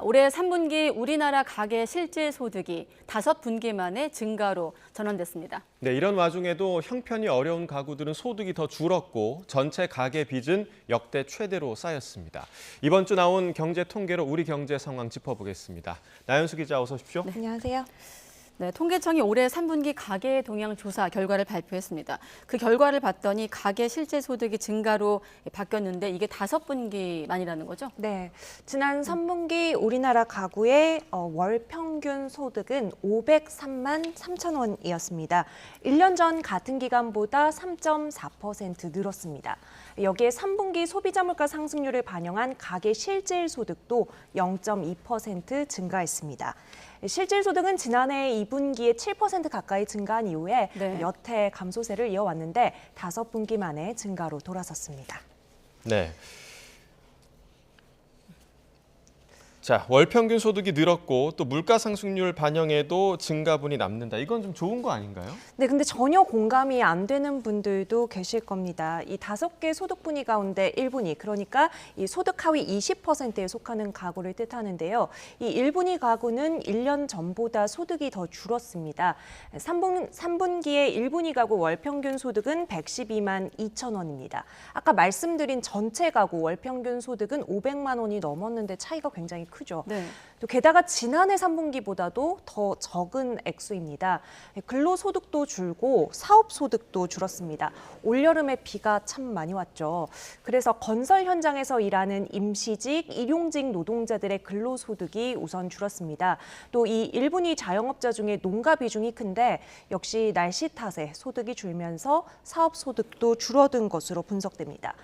올해 3분기 우리나라 가계 실질 소득이 5분기 만에 증가로 전환됐습니다. 네, 이런 와중에도 형편이 어려운 가구들은 소득이 더 줄었고 전체 가계 빚은 역대 최대로 쌓였습니다. 이번 주 나온 경제 통계로 우리 경제 상황 짚어보겠습니다. 나연수 기자 어서 오십시오. 네, 안녕하세요. 네, 통계청이 올해 3분기 가계 동향 조사 결과를 발표했습니다. 그 결과를 봤더니 가계 실질 소득이 증가로 바뀌었는데 이게 5분기 만이라는 거죠? 네, 지난 3분기 우리나라 가구의 월 평균 소득은 503만 3천 원이었습니다. 1년 전 같은 기간보다 3.4% 늘었습니다. 여기에 3분기 소비자 물가 상승률을 반영한 가계 실질 소득도 0.2% 증가했습니다. 실질 소득은 지난해 2분기에 7% 가까이 증가한 이후에 몇 해 감소세를 이어왔는데 5분기 만에 증가로 돌아섰습니다. 네. 자, 월 평균 소득이 늘었고 또 물가 상승률 반영에도 증가분이 남는다. 이건 좀 좋은 거 아닌가요? 네, 근데 전혀 공감이 안 되는 분들도 계실 겁니다. 이 5개 소득분위 가운데 1분위, 그러니까 이 소득 하위 20%에 속하는 가구를 뜻하는데요. 이 1분위 가구는 1년 전보다 소득이 더 줄었습니다. 3분기에 1분위 가구 월 평균 소득은 112만 2천 원입니다. 아까 말씀드린 전체 가구 월 평균 소득은 500만 원이 넘었는데 차이가 굉장히 크죠. 네. 또 게다가 지난해 3분기보다도 더 적은 액수입니다. 근로소득도 줄고 사업소득도 줄었습니다. 올여름에 비가 참 많이 왔죠. 그래서 건설 현장에서 일하는 임시직, 일용직 노동자들의 근로소득이 우선 줄었습니다. 또 이 1분위 자영업자 중에 농가 비중이 큰데 역시 날씨 탓에 소득이 줄면서 사업소득도 줄어든 것으로 분석됩니다.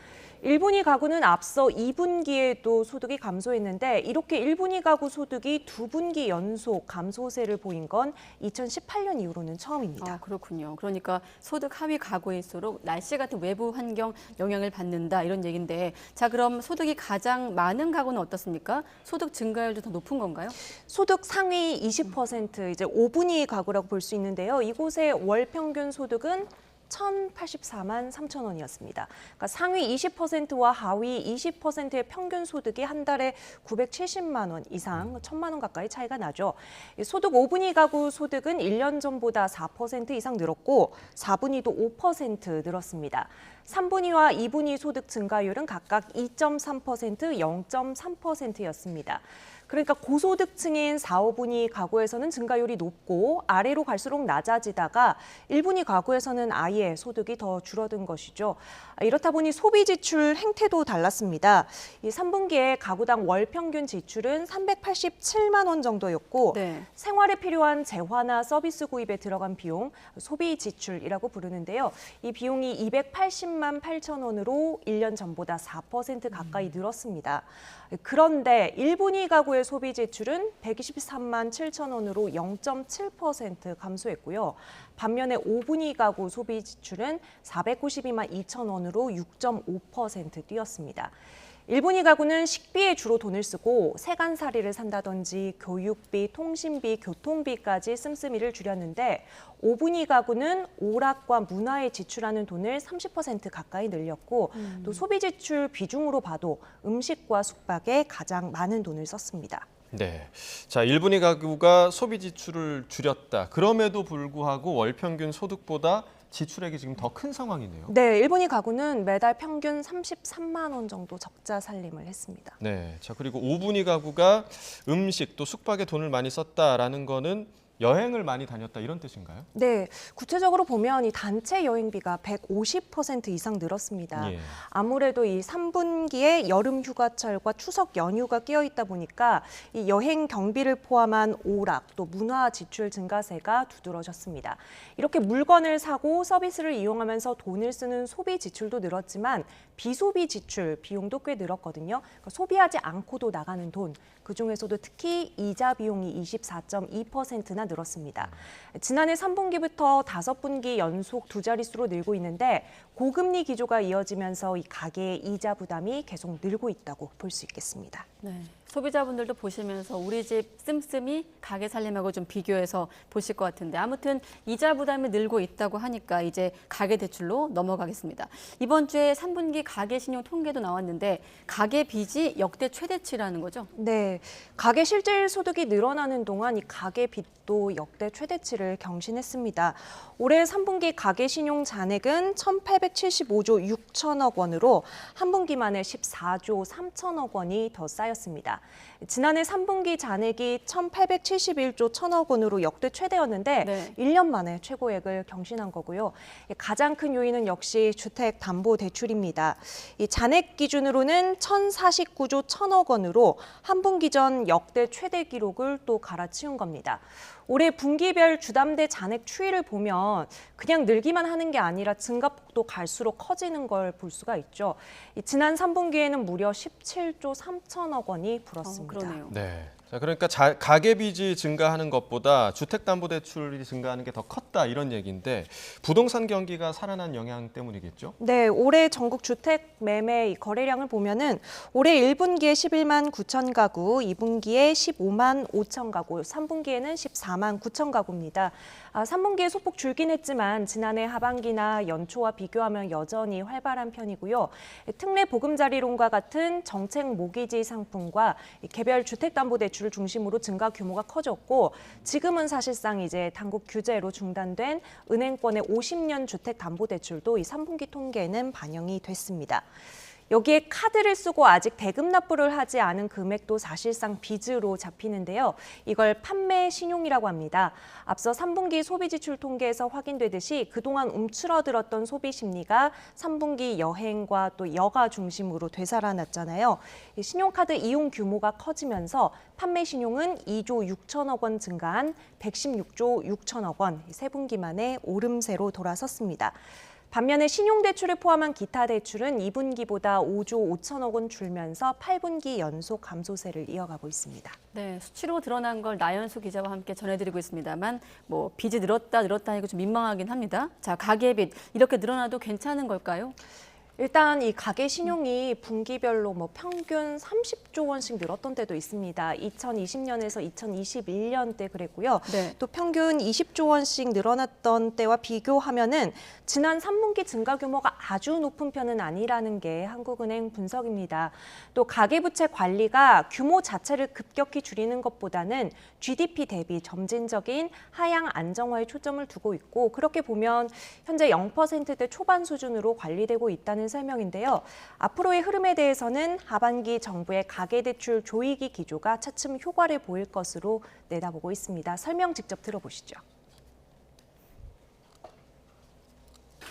1분위 가구는 앞서 2분기에도 소득이 감소했는데 이렇게 1분위 가구 소득이 2분기 연속 감소세를 보인 건 2018년 이후로는 처음입니다. 아, 그렇군요. 그러니까 소득 하위 가구일수록 날씨 같은 외부 환경 영향을 받는다 이런 얘기인데 자, 그럼 소득이 가장 많은 가구는 어떻습니까? 소득 증가율도 더 높은 건가요? 소득 상위 20% 이제 5분위 가구라고 볼 수 있는데요. 이곳의 월 평균 소득은 1,084만 3천 원이었습니다. 그러니까 상위 20%와 하위 20%의 평균 소득이 한 달에 970만 원 이상, 1,000만 원 가까이 차이가 나죠. 소득 5분위 가구 소득은 1년 전보다 4% 이상 늘었고 4분위도 5% 늘었습니다. 3분위와 2분위 소득 증가율은 각각 2.3%, 0.3%였습니다. 그러니까 고소득층인 4, 5분위 가구에서는 증가율이 높고 아래로 갈수록 낮아지다가 1분위 가구에서는 아예 소득이 더 줄어든 것이죠. 이렇다 보니 소비 지출 행태도 달랐습니다. 이 3분기에 가구당 월 평균 지출은 387만 원 정도였고 생활에 필요한 재화나 서비스 구입에 들어간 비용, 소비 지출이라고 부르는데요. 이 비용이 280만 8천 원으로 1년 전보다 4% 가까이 늘었습니다. 그런데 1분위 가구의 소비 지출은 123만 7천 원으로 0.7% 감소했고요. 반면에 5분위 가구 소비 지출은 492만 2천 원으로 6.5% 뛰었습니다. 1분위 가구는 식비에 주로 돈을 쓰고 세간살이를 산다든지 교육비, 통신비, 교통비까지 씀씀이를 줄였는데 5분위 가구는 오락과 문화에 지출하는 돈을 30% 가까이 늘렸고 또 소비 지출 비중으로 봐도 음식과 숙박에 가장 많은 돈을 썼습니다. 네, 자 1분위 가구가 소비 지출을 줄였다. 그럼에도 불구하고 월 평균 소득보다 지출액이 지금 더 큰 상황이네요. 네, 1분위 가구는 매달 평균 33만 원 정도 적자 살림을 했습니다. 네, 자 그리고 5분위 가구가 음식 또 숙박에 돈을 많이 썼다라는 거는 여행을 많이 다녔다 이런 뜻인가요? 네, 구체적으로 보면 이 단체 여행비가 150% 이상 늘었습니다. 아무래도 이 3분기에 여름 휴가철과 추석 연휴가 끼어 있다 보니까 이 여행 경비를 포함한 오락 또 문화 지출 증가세가 두드러졌습니다. 이렇게 물건을 사고 서비스를 이용하면서 돈을 쓰는 소비 지출도 늘었지만 비소비 지출 비용도 꽤 늘었거든요. 그러니까 소비하지 않고도 나가는 돈, 그중에서도 특히 이자 비용이 24.2%나 늘었습니다. 지난해 3분기부터 5분기 연속 두 자릿수로 늘고 있는데 고금리 기조가 이어지면서 이 가계의 이자 부담이 계속 늘고 있다고 볼 수 있겠습니다. 네. 소비자분들도 보시면서 우리 집 씀씀이 가게 살림하고 좀 비교해서 보실 것 같은데 아무튼 이자 부담이 늘고 있다고 하니까 이제 가계 대출로 넘어가겠습니다. 이번 주에 3분기 가계 신용 통계도 나왔는데 가계 빚이 역대 최대치라는 거죠? 네, 가계 실질 소득이 늘어나는 동안 이 가계 빚도 역대 최대치를 경신했습니다. 올해 3분기 가계 신용 잔액은 1,875조 6천억 원으로 한 분기 만에 14조 3천억 원이 더 쌓였습니다. 지난해 3분기 잔액이 1,871조 1천억 원으로 역대 최대였는데 네. 1년 만에 최고액을 경신한 거고요. 가장 큰 요인은 역시 주택담보대출입니다. 이 잔액 기준으로는 1,049조 1천억 원으로 한 분기 전 역대 최대 기록을 또 갈아치운 겁니다. 올해 분기별 주담대 잔액 추이를 보면 그냥 늘기만 하는 게 아니라 증가폭도 갈수록 커지는 걸 볼 수가 있죠. 지난 3분기에는 무려 17조 3천억 원이 불었습니다. 그러네요. 네. 자, 그러니까 가계 빚이 증가하는 것보다 주택담보대출이 증가하는 게 더 컸다 이런 얘기인데 부동산 경기가 살아난 영향 때문이겠죠? 네, 올해 전국 주택 매매 거래량을 보면은 올해 1분기에 11만 9천 가구, 2분기에 15만 5천 가구, 3분기에는 14만 9천 가구입니다. 3분기에 소폭 줄긴 했지만 지난해 하반기나 연초와 비교하면 여전히 활발한 편이고요. 특례 보금자리론과 같은 정책 모기지 상품과 개별 주택담보대출을 중심으로 증가 규모가 커졌고 지금은 사실상 이제 당국 규제로 중단된 은행권의 50년 주택담보대출도 이 3분기 통계에는 반영이 됐습니다. 여기에 카드를 쓰고 아직 대금 납부를 하지 않은 금액도 사실상 빚으로 잡히는데요. 이걸 판매 신용이라고 합니다. 앞서 3분기 소비지출 통계에서 확인되듯이 그동안 움츠러들었던 소비 심리가 3분기 여행과 또 여가 중심으로 되살아났잖아요. 이 신용카드 이용 규모가 커지면서 판매 신용은 2조 6천억 원 증가한 116조 6천억 원, 세 분기 만에 오름세로 돌아섰습니다. 반면에 신용대출을 포함한 기타 대출은 2분기보다 5조 5천억 원 줄면서 8분기 연속 감소세를 이어가고 있습니다. 네, 수치로 드러난 걸 나연수 기자와 함께 전해드리고 있습니다만 뭐 빚이 늘었다 하니까 좀 민망하긴 합니다. 자, 가계빚 이렇게 늘어나도 괜찮은 걸까요? 일단 이 가계 신용이 분기별로 뭐 평균 30조 원씩 늘었던 때도 있습니다. 2020년에서 2021년 때 그랬고요. 네. 또 평균 20조 원씩 늘어났던 때와 비교하면은 지난 3분기 증가 규모가 아주 높은 편은 아니라는 게 한국은행 분석입니다. 또 가계부채 관리가 규모 자체를 급격히 줄이는 것보다는 GDP 대비 점진적인 하향 안정화에 초점을 두고 있고 그렇게 보면 현재 0%대 초반 수준으로 관리되고 있다는 설명인데요. 앞으로의 흐름에 대해서는 하반기 정부의 가계대출 조이기 기조가 차츰 효과를 보일 것으로 내다보고 있습니다. 설명 직접 들어보시죠.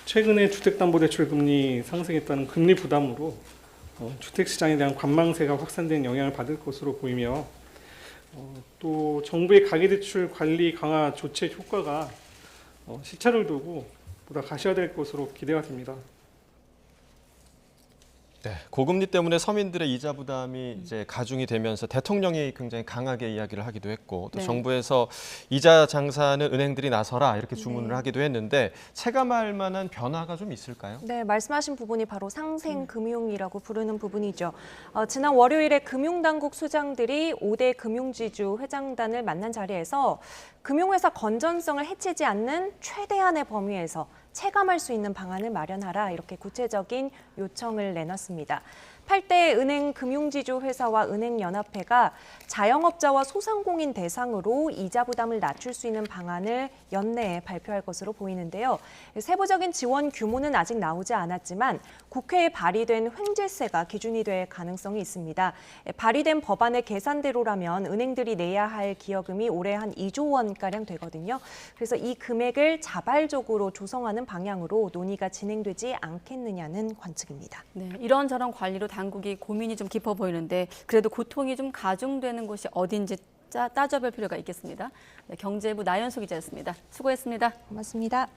최근에 주택담보대출 금리 상승했다는 금리 부담으로 주택시장에 대한 관망세가 확산된 영향을 받을 것으로 보이며 또 정부의 가계대출 관리 강화 조치 효과가 시차를 두고 보다 가시화될 것으로 기대가 됩니다. 네, 고금리 때문에 서민들의 이자 부담이 이제 가중이 되면서 대통령이 굉장히 강하게 이야기를 하기도 했고 또 네. 정부에서 이자 장사는 은행들이 나서라 이렇게 주문을 하기도 했는데 체감할 만한 변화가 좀 있을까요? 네, 말씀하신 부분이 바로 상생금융이라고 부르는 부분이죠. 지난 월요일에 금융당국 수장들이 5대 금융지주 회장단을 만난 자리에서 금융회사 건전성을 해치지 않는 최대한의 범위에서 체감할 수 있는 방안을 마련하라 이렇게 구체적인 요청을 내놨습니다. 8대 은행 금융지주 회사와 은행연합회가 자영업자와 소상공인 대상으로 이자 부담을 낮출 수 있는 방안을 연내에 발표할 것으로 보이는데요. 세부적인 지원 규모는 아직 나오지 않았지만 국회에 발의된 횡재세가 기준이 될 가능성이 있습니다. 발의된 법안의 계산대로라면 은행들이 내야 할 기여금이 올해 한 2조 원가량 되거든요. 그래서 이 금액을 자발적으로 조성하는 방향으로 논의가 진행되지 않겠느냐는 관측입니다. 네, 이런저런 관리로 당국이 고민이 좀 깊어 보이는데 그래도 고통이 좀 가중되는 곳이 어딘지 따져볼 필요가 있겠습니다. 네, 경제부 나연수 기자였습니다. 수고했습니다. 고맙습니다.